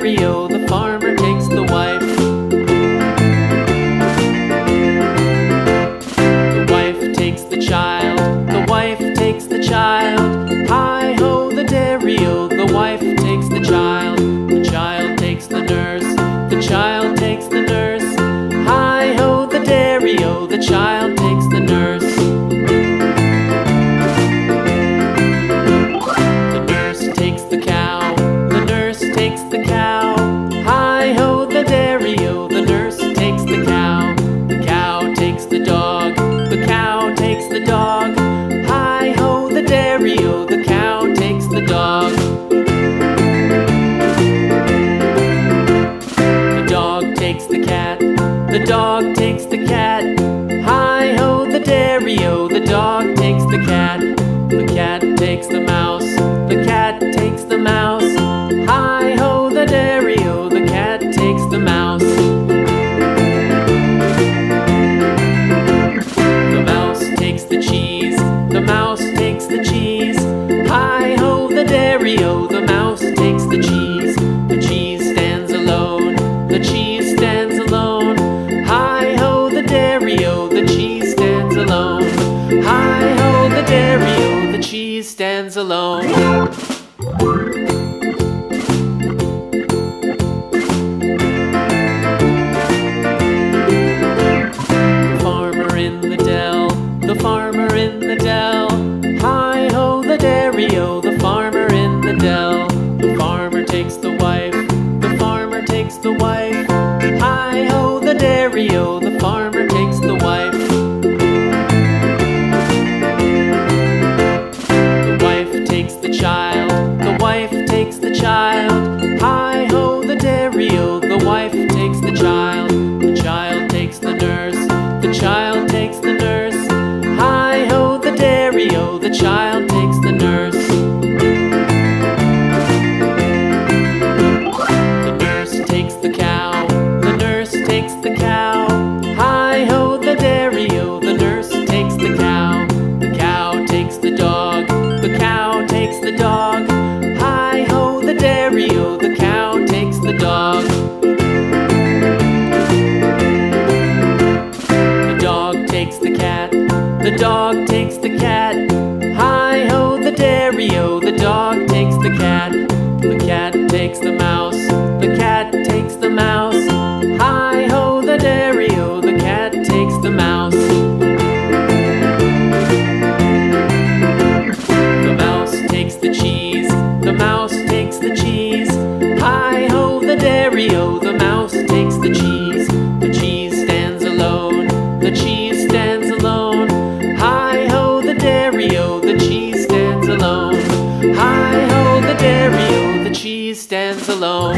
dairy-o, the farmer takes the wife. The wife takes the child, the wife takes the child. Hi-ho, the dairy-o, the wife takes the child. The child takes the nurse, the child takes the nurse. Hi-ho, the dairy-o, the child takes the nurse. The nurse takes the cow, the nurse takes the cow. Hi-ho, the dairy-o, the nurse takes the cow. The cow takes the dog, the cow takes the dog. Hi-ho, the dairy-o, the cow takes the dog. The dog takes the cat, the dog takes the cat. Hi-ho, the dairy-o, the dog takes the cat. The cat takes the mouse, the cat takes the mouse. Hi-ho, the dairy-o, the cat takes the mouse. The mouse takes the cheese, the mouse takes the cheese. Hi-ho, the dairy-o, the mouse takes the cheese. The cheese stands alone, the cheese stands alone. Hi-ho, the dairy-o, the cheese stands alone. Hi-ho, the dairy-o, the cheese stands alone. The farmer in the dell, the farmer in the dell. Hi-ho, the dairy-o, the farmer in the dell. The farmer takes the wife, the farmer takes the wife. Hi-ho, the dairy-o, the farmer takes the wife. The wife takes the child, the wife takes the child. Hi-ho, the dairy-o, the wife takes the child. The child takes the nurse, the child takes the nurse. Hi-ho, the dairy-o, the child takes the nurse. The nurse takes the cow, the nurse takes the cow. Hi-ho, the dairy-o, the nurse takes the cow. The cow takes the dog, the cow takes the dog. Hi-ho, the dairy-o, the cow takes the dog. The dog takes the cat, the dog takes the cat. Hi-ho, the dairy-o, the dog takes the cat. The cat takes the mouse, the cat takes the mouse. Hi-ho, the dairy-o, the cat takes the mouse. The mouse takes the cheese, the mouse takes the cheese. Hi-ho, the dairy-o, the mouse takes the cheese. The cheese stands alone, the cheese stands alone. Hi-ho, the dairy-o, the cheese stands alone. Hi-ho, the dairy-o, the cheese stands alone.